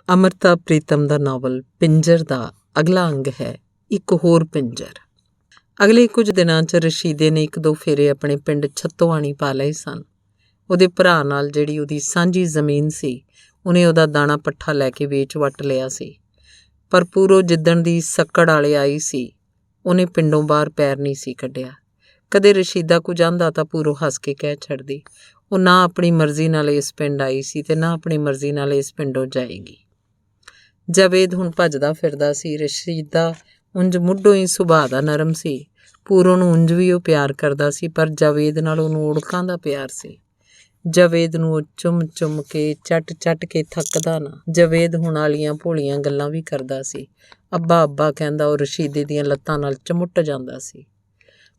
ਅਮ੍ਰਿਤਾ ਪ੍ਰੀਤਮ ਦਾ novel ਪਿੰਜਰ ਦਾ ਅਗਲਾ ਅੰਗ ਹੈ ਇੱਕ ਹੋਰ ਪਿੰਜਰ। ਅਗਲੇ ਕੁਝ ਦਿਨਾਂ 'ਚ ਰਸ਼ੀਦੇ ਨੇ ਇੱਕ ਦੋ ਫੇਰੇ ਆਪਣੇ ਪਿੰਡ ਛੱਤੋਆਣੀ ਪਾ ਲਏ ਸਨ। ਉਹਦੇ ਭਰਾ ਨਾਲ ਜਿਹੜੀ ਉਹਦੀ ਸਾਂਝੀ ਜ਼ਮੀਨ ਸੀ, ਉਹਨੇ ਉਹਦਾ ਦਾਣਾ ਪੱਠਾ ਲੈ ਕੇ ਵੇਚ ਵੱਟ ਲਿਆ ਸੀ। ਪਰ ਪੂਰੋ ਜਿੱਦਣ ਦੀ ਸੱਕੜ ਵਾਲੇ ਆਈ ਸੀ, ਉਹਨੇ ਪਿੰਡੋਂ ਬਾਹਰ ਪੈਰ ਨਹੀਂ ਸੀ ਕੱਢਿਆ। ਕਦੇ ਰਸ਼ੀਦਾ ਕੁਝ ਆਂਦਾ ਤਾਂ ਪੂਰੋ ਹੱਸ ਕੇ ਕਹਿ ਛੱਡਦੀ, ਉਹ ਨਾ ਆਪਣੀ ਮਰਜ਼ੀ ਨਾਲ ਇਸ ਪਿੰਡ ਆਈ ਸੀ ਤੇ ਨਾ ਆਪਣੀ ਮਰਜ਼ੀ ਨਾਲ ਇਸ ਪਿੰਡੋਂ ਜਾਏਗੀ। ਜਾਵੇਦ ਹੁਣ ਭੱਜਦਾ ਫਿਰਦਾ ਸੀ। ਰਸ਼ੀਦਾ ਉਂਝ ਮੁੱਢੋਂ ਹੀ ਸੁਭਾਅ ਦਾ ਨਰਮ ਸੀ। ਪੂਰੋ ਨੂੰ ਉਂਝ ਵੀ ਉਹ ਪਿਆਰ ਕਰਦਾ ਸੀ, ਪਰ ਜਾਵੇਦ ਨਾਲ ਉਹਨੂੰ ਉੜਕਾਂ ਦਾ ਪਿਆਰ ਸੀ। ਜਾਵੇਦ ਨੂੰ ਉਹ ਚੁੰਮ ਕੇ ਚੱਟ ਕੇ ਥੱਕਦਾ ਨਾ। ਜਾਵੇਦ ਹੁਣ ਵਾਲੀਆਂ ਭੋਲੀਆਂ ਗੱਲਾਂ ਵੀ ਕਰਦਾ ਸੀ। ਅੱਬਾ ਅੱਬਾ ਕਹਿੰਦਾ ਉਹ ਰਸ਼ੀਦੇ ਦੀਆਂ ਲੱਤਾਂ ਨਾਲ ਚਮੁੱਟ ਜਾਂਦਾ ਸੀ।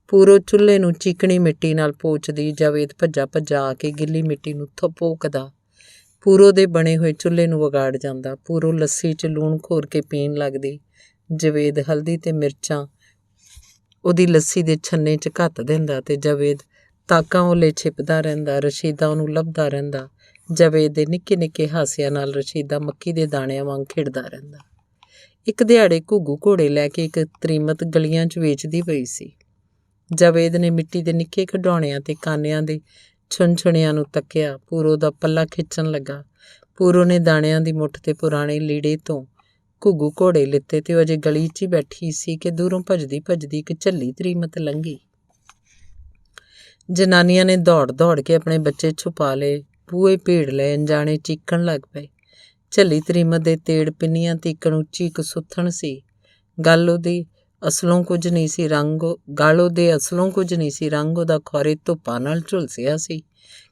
ਪੂਰੋ ਚੁੱਲ੍ਹੇ ਨੂੰ ਚੀਕਣੀ ਮਿੱਟੀ ਨਾਲ ਪੋਚਦੀ, ਜਾਵੇਦ ਭੱਜਾ ਆ ਕੇ ਗਿੱਲੀ ਮਿੱਟੀ ਨੂੰ ਥਪੋਕਦਾ। ਪੂਰੋ ਦੇ ਬਣੇ ਹੋਏ ਚੁੱਲ੍ਹੇ ਨੂੰ ਵਿਗਾੜ ਜਾਂਦਾ। ਪੂਰੋ ਲੱਸੀ 'ਚ ਲੂਣ ਘੋਰ ਕੇ ਪੀਣ ਲੱਗਦੀ। ਜਾਵੇਦ ਹਲਦੀ ਤੇ ਮਿਰਚਾਂ ਉਹਦੀ ਲੱਸੀ ਦੇ ਛੰਨੇ 'ਚ ਘੱਤ ਦਿੰਦਾ ਤੇ ਜਾਵੇਦ ਤਾਕਾਂ ਓਲੇ ਛਿਪਦਾ ਰਹਿੰਦਾ। ਰਸ਼ੀਦਾ ਉਹਨੂੰ ਲੱਭਦਾ ਰਹਿੰਦਾ। ਜਾਵੇਦ ਦੇ ਨਿੱਕੇ ਨਿੱਕੇ ਹਾਸਿਆਂ ਨਾਲ ਰਸ਼ੀਦਾ ਮੱਕੀ ਦੇ ਦਾਣਿਆਂ ਵਾਂਗ ਖਿੜਦਾ ਰਹਿੰਦਾ। ਇੱਕ ਦਿਹਾੜੇ ਘੁੱਗੂ ਘੋੜੇ ਲੈ ਕੇ ਇੱਕ ਤਰੀਮਤ ਗਲੀਆਂ 'ਚ ਵੇਚਦੀ ਪਈ ਸੀ। ਜਾਵੇਦ ਨੇ ਮਿੱਟੀ ਦੇ ਨਿੱਕੇ ਖਿਡੌਣਿਆਂ ਤੇ ਕਾਨਿਆਂ ਦੇ ਛੁਣਛੁਣਿਆਂ ਨੂੰ ਤੱਕਿਆ। ਪੂਰੋ ਦਾ ਪੱਲਾ ਖਿੱਚਣ ਲੱਗਾ। ਪੂਰੋ ਨੇ ਦਾਣਿਆਂ ਦੀ ਮੁੱਠ ਤੇ ਪੁਰਾਣੇ ਲੀੜੇ ਤੋਂ ਘੁੱਗੂ ਘੋੜੇ ਲਿੱਤੇ ਤੇ ਉਹ ਅਜੇ ਗਲੀ 'ਚ ਹੀ ਬੈਠੀ ਸੀ ਕਿ ਦੂਰੋਂ ਭੱਜਦੀ ਇੱਕ ਝੱਲੀ ਤਰੀਮਤ ਲੰਘੀ। ਜਨਾਨੀਆਂ ਨੇ ਦੌੜ ਕੇ ਆਪਣੇ ਬੱਚੇ ਛੁਪਾ ਲਏ, ਬੂਹੇ ਭੀੜ ਲਏ, ਅਣਜਾਣੇ ਚੀਕਣ ਲੱਗ ਪਏ। ਝੱਲੀ ਤਰੀਮਤ ਦੇ ਤੇੜ ਪਿੰਨੀਆਂ ਤੀਕਣ ਉੱਚੀ ਇੱਕ ਸੁੱਥਣ ਸੀ। ਗੱਲ ਉਹਦੇ ਅਸਲੋਂ ਕੁਝ ਨਹੀਂ ਸੀ, ਰੰਗ ਉਹਦਾ ਖੌਰੇ ਧੁੱਪਾਂ ਨਾਲ ਝੁਲਸਿਆ ਸੀ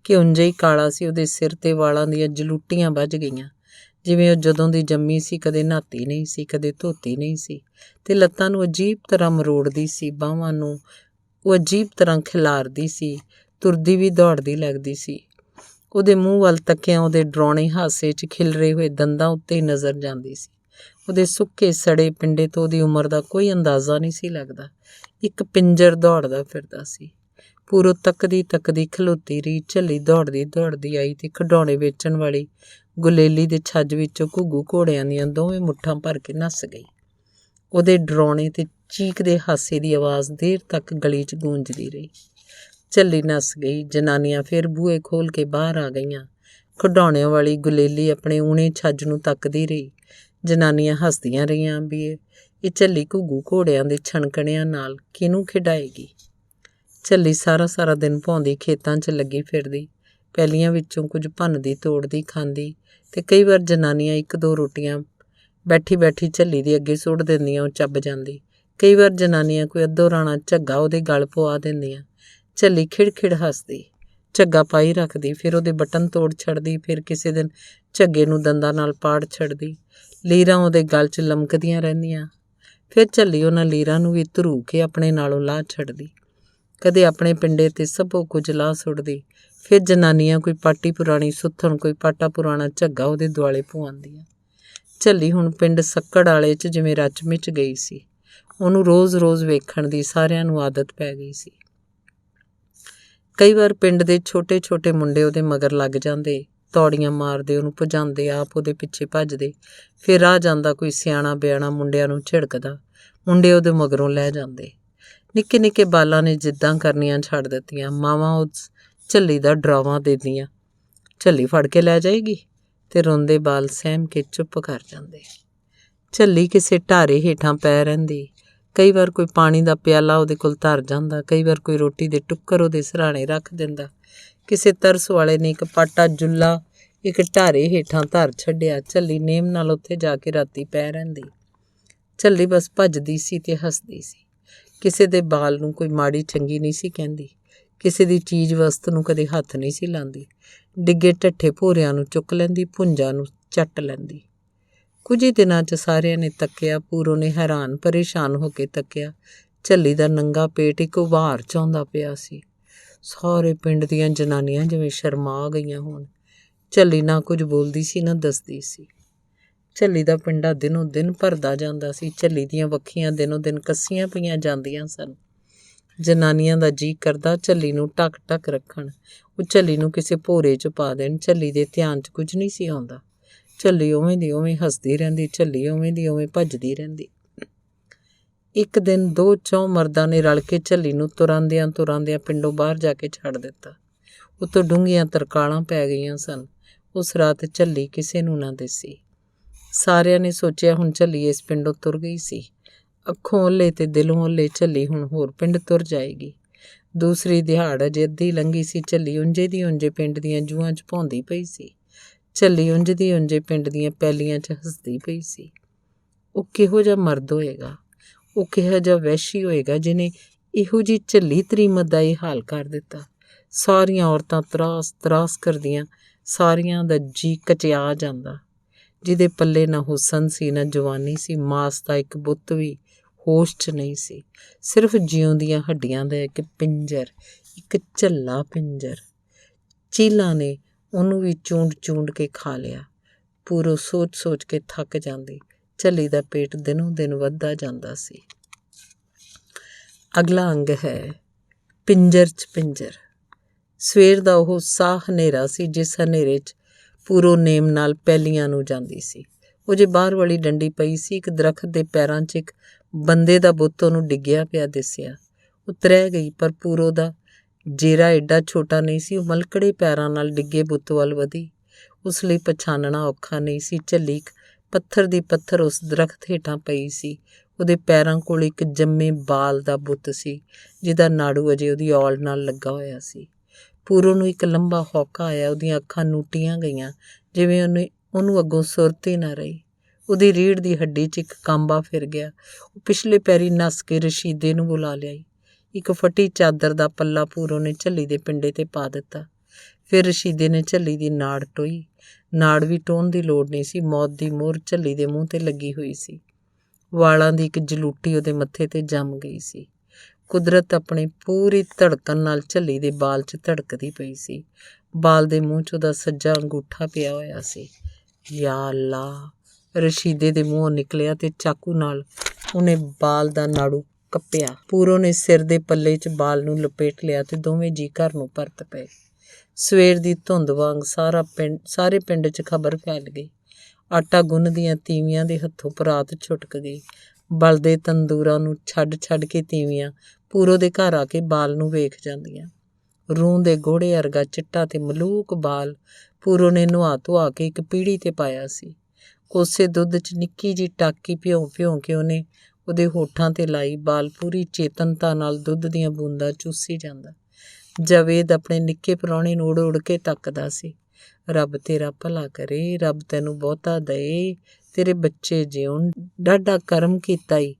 ਕਿ ਉਂਝ ਹੀ ਕਾਲਾ ਸੀ। ਉਹਦੇ ਸਿਰ ਤੇ ਵਾਲਾਂ ਦੀਆਂ ਜਲੂਟੀਆਂ ਵੱਜ ਗਈਆਂ, ਜਿਵੇਂ ਉਹ ਜਦੋਂ ਦੀ ਜੰਮੀ ਸੀ ਕਦੇ ਨਹਾਤੀ ਨਹੀਂ ਸੀ, ਕਦੇ ਧੋਤੀ ਨਹੀਂ ਸੀ, ਤੇ ਲੱਤਾਂ ਨੂੰ ਅਜੀਬ ਤਰ੍ਹਾਂ ਮਰੋੜਦੀ ਸੀ, ਬਾਹਾਂ ਨੂੰ ਉਹ ਅਜੀਬ ਤਰ੍ਹਾਂ ਖਿਲਾਰਦੀ ਸੀ, ਤੁਰਦੀ ਵੀ ਦੌੜਦੀ ਲੱਗਦੀ ਸੀ। ਉਹਦੇ ਮੂੰਹ ਵੱਲ ਤੱਕਿਆਂ ਉਹਦੇ ਡਰਾਉਣੇ ਹਾਸੇ 'ਚ ਖਿਲਰੇ ਹੋਏ ਦੰਦਾਂ ਉੱਤੇ ਹੀ ਨਜ਼ਰ ਜਾਂਦੀ ਸੀ। ਉਹਦੇ ਸੁੱਕੇ ਸੜੇ ਪਿੰਡੇ ਤੋਂ ਉਹਦੀ ਉਮਰ ਦਾ ਕੋਈ ਅੰਦਾਜ਼ਾ ਨਹੀਂ ਸੀ ਲੱਗਦਾ। ਇੱਕ ਪਿੰਜਰ ਦੌੜਦਾ ਫਿਰਦਾ ਸੀ। ਪੂਰੋ ਤੱਕਦੀ ਖਲੋਤੀ ਰਹੀ। ਝੱਲੀ ਦੌੜਦੀ ਆਈ ਤੇ ਖਿਡੌਣੇ ਵੇਚਣ ਵਾਲੀ ਗੁਲੇਲੀ ਦੇ ਛੱਜ ਵਿੱਚੋਂ ਘੁੱਗੂ ਘੋੜਿਆਂ ਦੀਆਂ ਦੋਵੇਂ ਮੁੱਠਾਂ ਭਰ ਕੇ ਨੱਸ ਗਈ। ਉਹਦੇ ਡਰਾਉਣੇ ਤੇ ਚੀਕਦੇ ਹਾਸੇ ਦੀ ਆਵਾਜ਼ ਦੇਰ ਤੱਕ ਗਲੀ 'ਚ ਗੂੰਜਦੀ ਰਹੀ। ਝੱਲੀ ਨੱਸ ਗਈ। ਜਨਾਨੀਆਂ ਫਿਰ ਬੂਹੇ ਖੋਲ੍ਹ ਕੇ ਬਾਹਰ ਆ ਗਈਆਂ। ਖਿਡੌਣਿਆਂ ਵਾਲੀ ਗੁਲੇਲੀ ਆਪਣੇ ਊਣੇ ਛੱਜ ਨੂੰ ਤੱਕਦੀ ਰਹੀ। ਜਨਾਨੀਆਂ ਹੱਸਦੀਆਂ ਰਹੀਆਂ ਵੀ ਇਹ ਝੱਲੀ ਘੁੱਗੂ ਘੋੜਿਆਂ ਦੇ ਛਣਕਣਿਆਂ ਨਾਲ ਕਿਹਨੂੰ ਖਿਡਾਏਗੀ। ਝੱਲੀ ਸਾਰਾ ਦਿਨ ਭੌਂਦੀ ਖੇਤਾਂ 'ਚ ਲੱਗੀ ਫਿਰਦੀ, ਪੈਲੀਆਂ ਵਿੱਚੋਂ ਕੁਝ ਭੰਨਦੀ ਤੋੜਦੀ ਖਾਂਦੀ ਤੇ ਕਈ ਵਾਰ ਜਨਾਨੀਆਂ ਇੱਕ ਦੋ ਰੋਟੀਆਂ ਬੈਠੀ ਝੱਲੀ ਦੇ ਅੱਗੇ ਸੁੱਟ ਦਿੰਦੀਆਂ, ਉਹ ਚੱਬ ਜਾਂਦੀ। ਕਈ ਵਾਰ ਜਨਾਨੀਆਂ ਕੋਈ ਅੱਧੋ ਰਾਣਾ ਝੱਗਾ ਉਹਦੇ ਗਲ ਪਵਾ ਦਿੰਦੀਆਂ। ਝੱਲੀ ਖਿੜ ਹੱਸਦੀ, ਝੱਗਾ ਪਾਈ ਰੱਖਦੀ, ਫਿਰ ਉਹਦੇ ਬਟਨ ਤੋੜ ਛੱਡਦੀ, ਫਿਰ ਕਿਸੇ ਦਿਨ ਝੱਗੇ ਨੂੰ ਦੰਦਾਂ ਨਾਲ ਪਾੜ ਛੱਡਦੀ। ਲੀਰਾਂ ਉਹਦੇ ਗਲ 'ਚ ਲਮਕਦੀਆਂ ਰਹਿੰਦੀਆਂ। ਫਿਰ ਝੱਲੀ ਉਹਨਾਂ ਲੀਰਾਂ ਨੂੰ ਵੀ ਧਰੂ ਕੇ ਆਪਣੇ ਨਾਲੋਂ ਲਾਹ ਛੱਡਦੀ। ਕਦੇ ਆਪਣੇ ਪਿੰਡੇ ਤੇ ਸਭੋ ਕੁਝ ਲਾਹ ਸੁੱਟਦੀ। ਫਿਰ ਜਨਾਨੀਆਂ ਕੋਈ ਪਾਟੀ ਪੁਰਾਣੀ ਸੁੱਥਣ, ਕੋਈ ਪਾਟਾ ਪੁਰਾਣਾ ਝੱਗਾ ਉਹਦੇ ਦੁਆਲੇ ਪਵਾਉਂਦੀਆਂ। ਝੱਲੀ ਹੁਣ ਪਿੰਡ ਸੱਕੜ ਵਾਲੇ 'ਚ ਜਿਵੇਂ ਰਚ ਮਿਚ ਗਈ ਸੀ। ਉਹਨੂੰ ਰੋਜ਼ ਵੇਖਣ ਦੀ ਸਾਰਿਆਂ ਨੂੰ ਆਦਤ ਪੈ ਗਈ ਸੀ। ਕਈ ਵਾਰ ਪਿੰਡ ਦੇ ਛੋਟੇ ਮੁੰਡੇ ਉਹਦੇ ਮਗਰ ਲੱਗ ਜਾਂਦੇ, ਤੌੜੀਆਂ ਮਾਰਦੇ, ਉਹਨੂੰ ਭਜਾਉਂਦੇ, ਆਪ ਉਹਦੇ ਪਿੱਛੇ ਭੱਜਦੇ। ਫਿਰ ਰਾਹ ਜਾਂਦਾ ਕੋਈ ਸਿਆਣਾ ਬਿਆਣਾ ਮੁੰਡਿਆਂ ਨੂੰ ਝਿੜਕਦਾ, ਮੁੰਡੇ ਉਹਦੇ ਮਗਰੋਂ ਲੈ ਜਾਂਦੇ। ਨਿੱਕੇ ਬਾਲਾਂ ਨੇ ਜਿੱਦਾਂ ਕਰਨੀਆਂ ਛੱਡ ਦਿੱਤੀਆਂ। ਮਾਵਾਂ ਉਹ ਝੱਲੀ ਦਾ ਡਰਾਵਾ ਦਿੰਦੀਆਂ, ਝੱਲੀ ਫੜ ਕੇ ਲੈ ਜਾਏਗੀ, ਤੇ ਰੋਂਦੇ ਬਾਲ ਸਹਿਮ ਕੇ ਚੁੱਪ ਕਰ ਜਾਂਦੇ। ਝੱਲੀ ਕਿਸੇ ਢਾਰੇ ਹੇਠਾਂ ਪੈ ਰਹਿੰਦੀ। ਕਈ ਵਾਰ ਕੋਈ ਪਾਣੀ ਦਾ ਪਿਆਲਾ ਉਹਦੇ ਕੋਲ ਧਰ ਜਾਂਦਾ, ਕਈ ਵਾਰ ਕੋਈ ਰੋਟੀ ਦੇ ਟੁੱਕਰ ਉਹਦੇ ਸਿਰਹਾਣੇ ਰੱਖ ਦਿੰਦਾ। ਕਿਸੇ ਤਰਸ ਵਾਲੇ ਨੇ ਇੱਕ ਪਾਟਾ ਜੁੱਲਾ ਇੱਕ ਢਾਰੇ ਹੇਠਾਂ ਧਰ ਛੱਡਿਆ। ਝੱਲੀ ਨੇਮ ਨਾਲ ਉੱਥੇ ਜਾ ਕੇ ਰਾਤੀ ਪੈ ਰਹਿੰਦੀ। ਝੱਲੀ ਬਸ ਭੱਜਦੀ ਸੀ ਤੇ ਹੱਸਦੀ ਸੀ। ਕਿਸੇ ਦੇ ਬਾਲ ਨੂੰ ਕੋਈ ਮਾੜੀ ਚੰਗੀ ਨਹੀਂ ਸੀ ਕਹਿੰਦੀ, ਕਿਸੇ ਦੀ ਚੀਜ਼ ਵਸਤ ਨੂੰ ਕਦੇ ਹੱਥ ਨਹੀਂ ਸੀ ਲਾਉਂਦੀ। ਡਿੱਗੇ ਢੱਠੇ ਭੋਰਿਆਂ ਨੂੰ ਚੁੱਕ ਲੈਂਦੀ, ਭੁੰਜਾਂ ਨੂੰ ਚੱਟ ਲੈਂਦੀ। ਕੁਝ ਹੀ ਦਿਨਾਂ 'ਚ ਸਾਰਿਆਂ ਨੇ ਤੱਕਿਆ। ਪੂਰੋ ਨੇ ਹੈਰਾਨ ਪਰੇਸ਼ਾਨ ਹੋ ਕੇ ਤੱਕਿਆ। ਝੱਲੀ ਦਾ ਨੰਗਾ ਪੇਟ ਇੱਕ ਉਭਾਰ 'ਚ ਆਉਂਦਾ ਪਿਆ ਸੀ। ਸਾਰੇ ਪਿੰਡ ਦੀਆਂ ਜਨਾਨੀਆਂ ਜਿਵੇਂ ਸ਼ਰਮਾ ਗਈਆਂ ਹੋਣ। ਝੱਲੀ ਨਾ ਕੁਝ ਬੋਲਦੀ ਸੀ ਨਾ ਦੱਸਦੀ ਸੀ। ਝੱਲੀ ਦਾ ਪਿੰਡਾ ਦਿਨੋਂ ਦਿਨ ਭਰਦਾ ਜਾਂਦਾ ਸੀ। ਝੱਲੀ ਦੀਆਂ ਵੱਖੀਆਂ ਦਿਨੋਂ ਦਿਨ ਕੱਸੀਆਂ ਪਈਆਂ ਜਾਂਦੀਆਂ ਸਨ। ਜਨਾਨੀਆਂ ਦਾ ਜੀਅ ਕਰਦਾ ਝੱਲੀ ਨੂੰ ਢੱਕ ਰੱਖਣ, ਉਹ ਝੱਲੀ ਨੂੰ ਕਿਸੇ ਭੋਰੇ 'ਚ ਪਾ ਦੇਣ। ਝੱਲੀ ਦੇ ਧਿਆਨ 'ਚ ਕੁਝ ਨਹੀਂ ਸੀ ਆਉਂਦਾ। ਝੱਲੀ ਉਵੇਂ ਦੀ ਉਵੇਂ ਹੱਸਦੀ ਰਹਿੰਦੀ, ਝੱਲੀ ਉਵੇਂ ਦੀ ਉਵੇਂ ਭੱਜਦੀ ਰਹਿੰਦੀ। ਇੱਕ ਦਿਨ 2-4 ਮਰਦਾਂ ਨੇ ਰਲ ਕੇ ਝੱਲੀ ਨੂੰ ਤੁਰਾਂਦਿਆਂ ਪਿੰਡੋਂ ਬਾਹਰ ਜਾ ਕੇ ਛੱਡ ਦਿੱਤਾ। ਉੱਤੋਂ ਡੂੰਘੀਆਂ ਤਰਕਾਲਾਂ ਪੈ ਗਈਆਂ ਸਨ। ਉਸ ਰਾਤ ਝੱਲੀ ਕਿਸੇ ਨੂੰ ਨਾ ਦਿਸੀ। ਸਾਰਿਆਂ ਨੇ ਸੋਚਿਆ ਹੁਣ ਝੱਲੀ ਇਸ ਪਿੰਡੋਂ ਤੁਰ ਗਈ ਸੀ। ਅੱਖੋਂ ਓਹਲੇ ਤੇ ਦਿਲੋਂ ਓਹਲੇ ਝੱਲੀ ਹੁਣ ਹੋਰ ਪਿੰਡ ਤੁਰ ਜਾਏਗੀ। ਦੂਸਰੀ ਦਿਹਾੜ ਅਜੇ ਅੱਧੀ ਲੰਘੀ ਸੀ। ਝੱਲੀ ਉਂਝੇ ਦੀ ਉਂਝੇ ਪਿੰਡ ਦੀਆਂ ਜੂਹਾਂ 'ਚ ਭੌਂਦੀ ਪਈ ਸੀ। ਝੱਲੀ ਉਂਝ ਦੀ ਉਂਝੇ ਪਿੰਡ ਦੀਆਂ ਪੈਲੀਆਂ 'ਚ ਹੱਸਦੀ ਪਈ ਸੀ। ਉਹ ਕਿਹੋ ਜਿਹਾ ਮਰਦ ਹੋਏਗਾ, ਉਹ ਕਿਹੋ ਜਿਹਾ ਵਹਿਸ਼ੀ ਹੋਏਗਾ ਜਿਹਨੇ ਇਹੋ ਜਿਹੀ ਝੱਲੀ ਤਰੀਮਤ ਦਾ ਇਹ ਹਾਲ ਕਰ ਦਿੱਤਾ। ਸਾਰੀਆਂ ਔਰਤਾਂ ਤਰਾਸ ਕਰਦੀਆਂ, ਸਾਰੀਆਂ ਦਾ ਜੀ ਕਚਿਆ ਜਾਂਦਾ। ਜਿਹਦੇ ਪੱਲੇ ਨਾ ਹੁਸਨ ਸੀ ਨਾ ਜਵਾਨੀ ਸੀ, ਮਾਸ ਦਾ ਇੱਕ ਬੁੱਤ ਵੀ ਹੋਸ਼ 'ਚ ਨਹੀਂ ਸੀ। ਸਿਰਫ ਜਿਉਂਦੀਆਂ ਹੱਡੀਆਂ ਦਾ ਇੱਕ ਪਿੰਜਰ, ਇੱਕ ਝੱਲਾ ਪਿੰਜਰ। ਚੀਲਾਂ ਨੇ ਉਹਨੂੰ ਵੀ ਚੂੰਡ ਕੇ ਖਾ ਲਿਆ। ਪੂਰੋ ਸੋਚ ਕੇ ਥੱਕ ਜਾਂਦੀ। ਝੱਲੀ ਦਾ ਪੇਟ ਦਿਨੋਂ ਦਿਨ ਵੱਧਦਾ ਜਾਂਦਾ ਸੀ। ਅਗਲਾ ਅੰਗ ਹੈ ਪਿੰਜਰ 'ਚ ਪਿੰਜਰ। ਸਵੇਰ ਦਾ ਉਹ ਸਾਹ ਹਨੇਰਾ ਸੀ, ਜਿਸ ਹਨੇਰੇ 'ਚ ਪੂਰੋ ਨੇਮ ਨਾਲ ਪੈਲੀਆਂ ਨੂੰ ਜਾਂਦੀ ਸੀ। ਉਹ ਜੇ ਬਾਹਰ ਵਾਲੀ ਡੰਡੀ ਪਈ ਸੀ। ਇੱਕ ਦਰਖਤ ਦੇ ਪੈਰਾਂ 'ਚ ਇੱਕ ਬੰਦੇ ਦਾ ਬੁੱਤ ਉਹਨੂੰ ਡਿੱਗਿਆ ਪਿਆ ਦਿਸਿਆ। ਉਹ ਤ੍ਰਹਿ ਗਈ, ਪਰ ਪੂਰੋ ਦਾ ਜੇਰਾ ਐਡਾ ਛੋਟਾ ਨਹੀਂ ਸੀ। ਉਹ ਮਲਕੜੇ ਪੈਰਾਂ ਨਾਲ ਡਿੱਗੇ ਬੁੱਤ ਵੱਲ ਵਧੀ। ਉਸ ਲਈ ਪਛਾਣਨਾ ਔਖਾ ਨਹੀਂ ਸੀ। ਝੱਲੀ ਪੱਥਰ ਦੀ ਪੱਥਰ ਉਸ ਦਰਖਤ ਹੇਠਾਂ ਪਈ ਸੀ। ਉਹਦੇ ਪੈਰਾਂ ਕੋਲ ਇੱਕ ਜੰਮੇ ਬਾਲ ਦਾ ਬੁੱਤ ਸੀ, ਜਿਹਦਾ ਨਾੜੂ ਅਜੇ ਉਹਦੀ ਔਲ ਨਾਲ ਲੱਗਾ ਹੋਇਆ ਸੀ। ਪੂਰੋ ਨੂੰ ਇੱਕ ਲੰਬਾ ਹੌਕਾ ਆਇਆ। ਉਹਦੀਆਂ ਅੱਖਾਂ ਨੂਟੀਆਂ ਗਈਆਂ, ਜਿਵੇਂ ਉਹਨੂੰ ਅੱਗੋਂ ਸੁਰਤ ਹੀ ਨਾ ਰਹੀ। ਉਹਦੀ ਰੀੜ੍ਹ ਦੀ ਹੱਡੀ 'ਚ ਇੱਕ ਕਾਂਬਾ ਫਿਰ ਗਿਆ। ਉਹ ਪਿਛਲੇ ਪੈਰੀ ਨੱਸ ਕੇ ਰਸ਼ੀਦੇ ਨੂੰ ਬੁਲਾ ਲਿਆਈ। ਇੱਕ ਫਟੀ ਚਾਦਰ ਦਾ ਪੱਲਾ ਪੂਰੋ ਨੇ ਝੱਲੀ ਦੇ ਪਿੰਡੇ 'ਤੇ ਪਾ ਦਿੱਤਾ। ਫਿਰ ਰਸ਼ੀਦੇ ਨੇ ਝੱਲੀ ਦੀ ਨਾੜ ਟੋਈ। ਨਾੜ ਵੀ ਟੋਹਣ ਦੀ ਲੋੜ ਨਹੀਂ ਸੀ। ਮੌਤ ਦੀ ਮੋਹਰ ਝੱਲੀ ਦੇ ਮੂੰਹ 'ਤੇ ਲੱਗੀ ਹੋਈ ਸੀ। ਵਾਲਾਂ ਦੀ ਇੱਕ ਜਲੂਟੀ ਉਹਦੇ ਮੱਥੇ 'ਤੇ ਜੰਮ ਗਈ ਸੀ। ਕੁਦਰਤ ਆਪਣੀ ਪੂਰੀ ਧੜਕਣ ਨਾਲ ਝੱਲੀ ਦੇ ਬਾਲ 'ਚ ਧੜਕਦੀ ਪਈ ਸੀ। ਬਾਲ ਦੇ ਮੂੰਹ 'ਚ ਉਹਦਾ ਸੱਜਾ ਅੰਗੂਠਾ ਪਿਆ ਹੋਇਆ ਸੀ। ਯਾ ਅੱਲਾ! ਰਸ਼ੀਦੇ ਦੇ ਮੂੰਹੋਂ ਨਿਕਲਿਆ ਤੇ ਚਾਕੂ ਨਾਲ ਉਹਨੇ ਬਾਲ ਦਾ ਨਾੜੂ ਕੱਪਿਆ। ਪੂਰੋ ਨੇ ਸਿਰ ਦੇ ਪੱਲੇ 'ਚ ਬਾਲ ਨੂੰ ਲਪੇਟ ਲਿਆ ਤੇ ਦੋਵੇਂ ਜੀਅ ਘਰ ਨੂੰ ਪਰਤ ਪਏ। ਸਵੇਰ ਦੀ ਧੁੰਦ ਵਾਂਗ ਸਾਰੇ ਪਿੰਡ 'ਚ ਖਬਰ ਫੈਲ ਗਈ। ਆਟਾ ਗੁੰਨਦੀਆਂ ਤੀਵੀਆਂ ਦੇ ਹੱਥੋਂ ਪਰਾਤ ਛੁਟਕ ਗਈ। ਬਲਦੇ ਤੰਦੂਰਾਂ ਨੂੰ ਛੱਡ ਕੇ ਤੀਵੀਆਂ ਪੂਰੋ ਦੇ ਘਰ ਆ ਕੇ ਬਾਲ ਨੂੰ ਵੇਖ ਜਾਂਦੀਆਂ। ਰੂੰ ਦੇ ਗੋਹੜੇ ਵਰਗਾ ਚਿੱਟਾ ਤੇ ਮਲੂਕ ਬਾਲ ਪੂਰੋ ਨੇ ਨੁਹਾ ਧੁਆ ਕੇ ਇੱਕ ਪੀੜ੍ਹੀ 'ਤੇ ਪਾਇਆ ਸੀ। ਕੋਸੇ ਦੁੱਧ 'ਚ ਨਿੱਕੀ ਜਿਹੀ ਟਾਕੀ ਭਿਉਂ ਕੇ ਉਹਨੇ ਉਹਦੇ ਹੋਠਾਂ 'ਤੇ ਲਾਈ। ਬਾਲ ਪੂਰੀ ਚੇਤਨਤਾ ਨਾਲ ਦੁੱਧ ਦੀਆਂ ਬੂੰਦਾਂ ਚੂਸੀ ਜਾਂਦਾ। ਜਾਵੇਦ ਆਪਣੇ ਨਿੱਕੇ ਪ੍ਰਾਹੁਣੇ ਨੂੰ ਉੜ ਕੇ ਤੱਕਦਾ ਸੀ। ਰੱਬ ਤੇਰਾ ਭਲਾ ਕਰੇ, ਰੱਬ ਤੈਨੂੰ ਬਹੁਤਾ ਦਏ, ਤੇਰੇ ਬੱਚੇ ਜਿਉਣ, ਡਾਢਾ ਕਰਮ ਕੀਤਾ ਈ।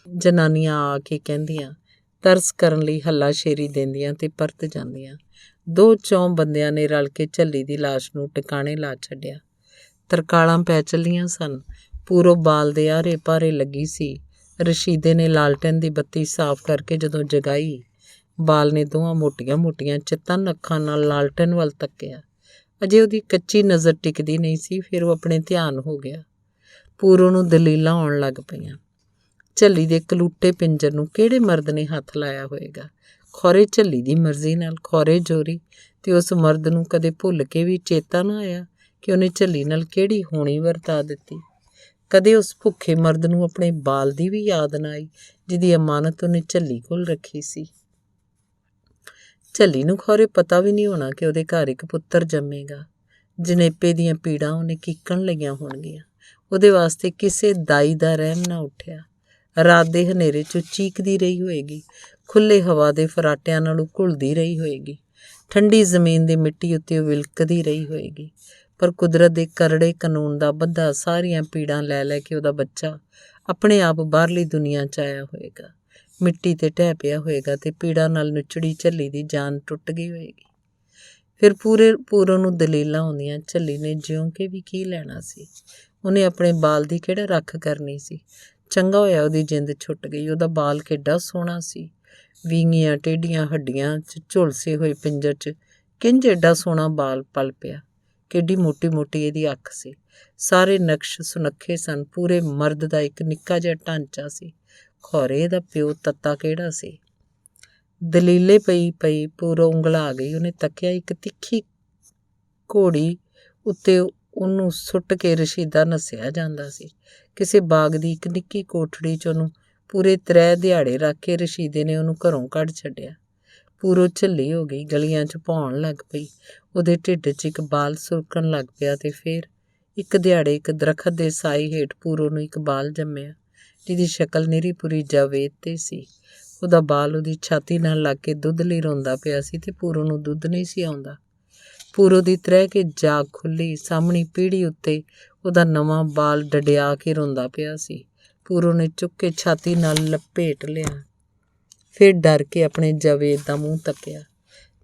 ਜਨਾਨੀਆਂ ਆ ਕੇ ਕਹਿੰਦੀਆਂ, ਤਰਸ ਕਰਨ ਲਈ ਹੱਲਾਸ਼ੇਰੀ ਦਿੰਦੀਆਂ ਤੇ ਪਰਤ ਜਾਂਦੀਆਂ। 2-4 ਬੰਦਿਆਂ ਨੇ ਰਲ ਕੇ ਝੱਲੀ ਦੀ ਲਾਸ਼ ਨੂੰ ਟਿਕਾਣੇ ਲਾ ਛੱਡਿਆ। ਤਰਕਾਲਾਂ ਪੈ ਚੱਲੀਆਂ ਸਨ। ਪੂਰੋ ਬਾਲ ਦੇ ਆਰੇ ਪਾਰੇ ਲੱਗੀ ਸੀ। ਰਸ਼ੀਦੇ ਨੇ ਲਾਲਟਨ ਦੀ ਬੱਤੀ ਸਾਫ਼ ਕਰਕੇ ਜਦੋਂ ਜਗਾਈ, ਬਾਲ ਨੇ ਦੋਹਾਂ ਮੋਟੀਆਂ ਚਿੱਤਨ ਅੱਖਾਂ ਨਾਲ ਲਾਲਟਨ ਵੱਲ ਤੱਕਿਆ। ਅਜੇ ਉਹਦੀ ਕੱਚੀ ਨਜ਼ਰ ਟਿਕਦੀ ਨਹੀਂ ਸੀ। ਫਿਰ ਉਹ ਆਪਣੇ ਧਿਆਨ ਹੋ ਗਿਆ। ਪੂਰੋ ਨੂੰ ਦਲੀਲਾਂ ਆਉਣ ਲੱਗ ਪਈਆਂ। ਝੱਲੀ ਦੇ ਕਲੂਟੇ ਪਿੰਜਰ ਨੂੰ ਕਿਹੜੇ ਮਰਦ ਨੇ ਹੱਥ ਲਾਇਆ ਹੋਏਗਾ? ਖੌਰੇ ਝੱਲੀ ਦੀ ਮਰਜ਼ੀ ਨਾਲ, ਖੌਰੇ ਜੋਰੀ। ਤੇ ਉਸ ਮਰਦ ਨੂੰ ਕਦੇ ਭੁੱਲ ਕੇ ਵੀ ਚੇਤਾ ਨਾ ਆਇਆ ਕਿ ਉਹਨੇ ਝੱਲੀ ਨਾਲ ਕਿਹੜੀ ਹੋਣੀ ਵਰਤਾ ਦਿੱਤੀ। ਕਦੇ ਉਸ ਭੁੱਖੇ ਮਰਦ ਨੂੰ ਆਪਣੇ ਬਾਲ ਦੀ ਵੀ ਯਾਦ ਨਾ ਆਈ, ਜਿਹਦੀ ਅਮਾਨਤ ਉਹਨੇ ਝੱਲੀ ਕੋਲ ਰੱਖੀ ਸੀ। ਝੱਲੀ ਨੂੰ ਖੌਰੇ ਪਤਾ ਵੀ ਨਹੀਂ ਹੋਣਾ ਕਿ ਉਹਦੇ ਘਰ ਇੱਕ ਪੁੱਤਰ ਜੰਮੇਗਾ। ਜਣੇਪੇ ਦੀਆਂ ਪੀੜਾਂ ਉਹਨੇ ਕੀਕਣ ਲਈਆਂ ਹੋਣਗੀਆਂ। ਉਹਦੇ ਵਾਸਤੇ ਕਿਸੇ ਦਾਈ ਦਾ ਰਹਿਮ ਨਾ ਉੱਠਿਆ। ਰਾਤ ਦੇ ਹਨੇਰੇ 'ਚ ਚੀਕਦੀ ਰਹੀ ਹੋਏਗੀ। ਖੁੱਲ੍ਹੇ ਹਵਾ ਦੇ ਫਰਾਟਿਆਂ ਨਾਲ ਉਹ ਘੁਲਦੀ ਰਹੀ ਹੋਏਗੀ। ਠੰਡੀ ਜ਼ਮੀਨ ਦੀ ਮਿੱਟੀ ਉੱਤੇ ਉਹ ਵਿਲਕਦੀ ਰਹੀ ਹੋਏਗੀ। ਪਰ ਕੁਦਰਤ ਦੇ ਕਰੜੇ ਕਾਨੂੰਨ ਦਾ ਬੱਧਾ ਸਾਰੀਆਂ ਪੀੜਾਂ ਲੈ ਕੇ ਉਹਦਾ ਬੱਚਾ ਆਪਣੇ ਆਪ ਬਾਹਰਲੀ ਦੁਨੀਆ 'ਚ ਆਇਆ ਹੋਏਗਾ। ਮਿੱਟੀ 'ਤੇ ਢਹਿ ਪਿਆ ਹੋਏਗਾ ਤੇ ਪੀੜਾਂ ਨਾਲ ਨੁਚੜੀ ਝੱਲੀ ਦੀ ਜਾਨ ਟੁੱਟ ਗਈ ਹੋਏਗੀ। ਫਿਰ ਪੂਰੋ ਨੂੰ ਦਲੀਲਾਂ ਆਉਂਦੀਆਂ। ਝੱਲੀ ਨੇ ਜਿਉਂ ਕੇ ਵੀ ਕੀ ਲੈਣਾ ਸੀ? ਉਹਨੇ ਆਪਣੇ ਬਾਲ ਦੀ ਕਿਹੜਾ ਰੱਖ ਕਰਨੀ ਸੀ? ਚੰਗਾ ਹੋਇਆ ਉਹਦੀ ਜਿੰਦ ਛੁੱਟ ਗਈ। ਉਹਦਾ ਬਾਲ ਕਿੱਡਾ ਸੋਹਣਾ ਸੀ। ਵਿੰਗੀਆਂ ਟੇਢੀਆਂ ਹੱਡੀਆਂ 'ਚ ਝੁਲਸੇ ਹੋਏ ਪਿੰਜਰ 'ਚ ਕਿੰਝ ਏਡਾ ਸੋਹਣਾ ਬਾਲ ਪਲ ਪਿਆ। ਕਿੱਡੀ ਮੋਟੀ ਇਹਦੀ ਅੱਖ ਸੀ। ਸਾਰੇ ਨਕਸ਼ ਸੁਨੱਖੇ ਸਨ। ਪੂਰੇ ਮਰਦ ਦਾ ਇੱਕ ਨਿੱਕਾ ਜਿਹਾ ਢਾਂਚਾ ਸੀ। ਖੌਰੇ ਇਹਦਾ ਪਿਓ ਤੱਤਾ ਕਿਹੜਾ ਸੀ? ਦਲੀਲੇ ਪਈ ਪੂਰੋ ਉਂਗਲਾ ਗਈ। ਉਹਨੇ ਤੱਕਿਆ, ਇੱਕ ਤਿੱਖੀ ਘੋੜੀ ਉੱਤੇ ਉਹਨੂੰ ਸੁੱਟ ਕੇ ਰਸ਼ੀਦਾ ਨੱਸਿਆ ਜਾਂਦਾ ਸੀ। ਕਿਸੇ ਬਾਗ ਦੀ ਇੱਕ ਨਿੱਕੀ ਕੋਠੜੀ 'ਚ ਉਹਨੂੰ ਪੂਰੇ 3 ਦਿਹਾੜੇ ਰੱਖ ਕੇ ਰਸ਼ੀਦੇ ਨੇ ਉਹਨੂੰ ਘਰੋਂ ਕੱਢ ਛੱਡਿਆ। ਪੂਰੋ ਝੱਲੀ ਹੋ ਗਈ, ਗਲੀਆਂ 'ਚ ਭੌਣ ਲੱਗ ਪਈ। ਉਹਦੇ ਢਿੱਡ 'ਚ ਇੱਕ ਬਾਲ ਸੁਰਕਣ ਲੱਗ ਪਿਆ ਤੇ ਫਿਰ ਇੱਕ ਦਿਹਾੜੇ ਇੱਕ ਦਰਖਤ ਦੇ ਸਾਏ ਹੇਠ ਪੂਰੋ ਨੂੰ ਇੱਕ ਬਾਲ ਜੰਮਿਆ, ਜਿਹਦੀ ਸ਼ਕਲ ਨਿਰੀ ਪੂਰੀ ਜਾਵੇਦ 'ਤੇ ਸੀ। ਉਹਦਾ ਬਾਲ ਉਹਦੀ ਛਾਤੀ ਨਾਲ ਲੱਗ ਕੇ ਦੁੱਧ ਲਈ ਰੋਂਦਾ ਪਿਆ ਸੀ ਤੇ ਪੂਰੋ ਨੂੰ ਦੁੱਧ ਨਹੀਂ ਸੀ ਆਉਂਦਾ। ਪੂਰੋ ਦੀ ਤ੍ਰਹਿ ਕੇ ਜਾਗ ਖੁੱਲ੍ਹੀ। ਸਾਹਮਣੀ ਪੀੜ੍ਹੀ ਉੱਤੇ ਉਹਦਾ ਨਵਾਂ ਬਾਲ ਡਡਿਆ ਕੇ ਰੋਂਦਾ ਪਿਆ ਸੀ। ਪੂਰੋ ਨੇ ਚੁੱਕ ਕੇ ਛਾਤੀ ਨਾਲ ਲਪੇਟ ਲਿਆ। ਫਿਰ ਡਰ ਕੇ ਆਪਣੇ ਜਾਵੇਦ ਦਾ ਮੂੰਹ ਤੱਕਿਆ,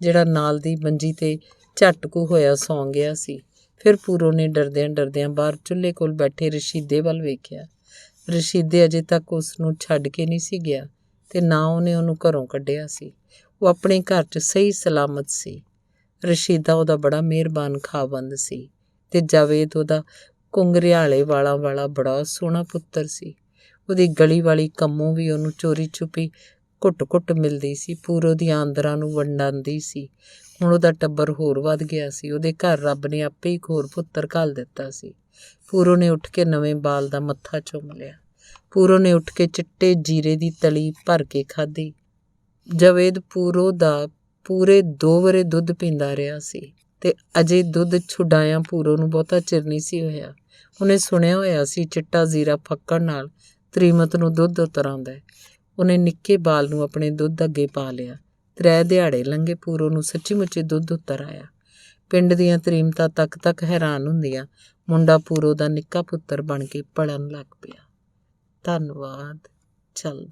ਜਿਹੜਾ ਨਾਲ ਦੀ ਮੰਜੀ 'ਤੇ ਝਟਕੂ ਹੋਇਆ ਸੌਂ ਗਿਆ ਸੀ। ਫਿਰ ਪੂਰੋ ਨੇ ਡਰਦਿਆਂ ਡਰਦਿਆਂ ਬਾਹਰ ਚੁੱਲ੍ਹੇ ਕੋਲ ਬੈਠੇ ਰਸ਼ੀਦੇ ਵੱਲ ਵੇਖਿਆ। ਰਸ਼ੀਦੇ ਅਜੇ ਤੱਕ ਉਸ ਨੂੰ ਛੱਡ ਕੇ ਨਹੀਂ ਸੀ ਗਿਆ ਤੇ ਨਾ ਉਹਨੇ ਉਹਨੂੰ ਘਰੋਂ ਕੱਢਿਆ ਸੀ। ਉਹ ਆਪਣੇ ਘਰ 'ਚ ਸਹੀ ਸਲਾਮਤ ਸੀ। ਰਸ਼ੀਦਾ ਉਹਦਾ ਬੜਾ ਮਿਹਰਬਾਨ ਖਾਵੰਦ ਸੀ ਤੇ ਜਾਵੇਦ ਉਹਦਾ ਘੁੰਗਰਿਆਲੇ ਵਾਲਾਂ ਵਾਲਾ ਬੜਾ ਸੋਹਣਾ ਪੁੱਤਰ ਸੀ। ਉਹਦੀ ਗਲੀ ਵਾਲੀ ਕੰਮੋਂ ਵੀ ਉਹਨੂੰ ਚੋਰੀ ਛੁਪੀ ਘੁੱਟ-ਘੁੱਟ ਮਿਲਦੀ ਸੀ। ਪੂਰੋ ਦੀਆਂ ਆਂਦਰਾਂ ਨੂੰ ਵੰਡਾਉਂਦੀ ਸੀ। ਹੁਣ ਉਹਦਾ ਟੱਬਰ ਹੋਰ ਵੱਧ ਗਿਆ ਸੀ। ਉਹਦੇ ਘਰ ਰੱਬ ਨੇ ਆਪੇ ਹੀ ਇੱਕ ਹੋਰ ਪੁੱਤਰ ਘੱਲ ਦਿੱਤਾ ਸੀ। ਪੂਰੋ ਨੇ ਉੱਠ ਕੇ ਨਵੇਂ ਬਾਲ ਦਾ ਮੱਥਾ ਚੁੰਮ ਲਿਆ। ਪੂਰੋ ਨੇ ਉੱਠ ਕੇ ਚਿੱਟੇ ਜੀਰੇ ਦੀ ਤਲੀ ਭਰ ਕੇ ਖਾਧੀ। ਜਾਵੇਦ ਪੂਰੋ ਦਾ ਪੂਰੇ 2 ਵਰ੍ਹੇ ਦੁੱਧ ਪੀਂਦਾ ਰਿਹਾ ਸੀ ਤੇ ਅਜੇ ਦੁੱਧ ਛੁਡਾਇਆਂ ਪੂਰੋ ਨੂੰ ਬਹੁਤਾ ਚਿਰ ਨਹੀਂ ਸੀ ਹੋਇਆ। ਉਹਨੇ ਸੁਣਿਆ ਹੋਇਆ ਸੀ ਚਿੱਟਾ ਜ਼ੀਰਾ ਫੱਕਣ ਨਾਲ ਤ੍ਰੀਮਤ ਨੂੰ ਦੁੱਧ ਉਤਰ ਆਉਂਦਾ। ਉਹਨੇ ਨਿੱਕੇ ਬਾਲ ਨੂੰ ਆਪਣੇ ਦੁੱਧ ਅੱਗੇ ਪਾ ਲਿਆ। 3 ਦਿਹਾੜੇ ਲੰਘੇ, ਪੂਰੋ ਨੂੰ ਸੱਚੀ ਮੁੱਚੀ ਦੁੱਧ ਉਤਰ ਆਇਆ। ਪਿੰਡ ਦੀਆਂ ਤ੍ਰੀਮਤਾਂ ਤੱਕ ਹੈਰਾਨ ਹੁੰਦੀਆਂ। ਮੁੰਡਾ ਪੂਰੋ ਦਾ ਨਿੱਕਾ ਪੁੱਤਰ ਬਣ ਕੇ ਪੜ੍ਹਨ ਲੱਗ ਪਿਆ। ਧੰਨਵਾਦ। ਚੱਲਦਾ।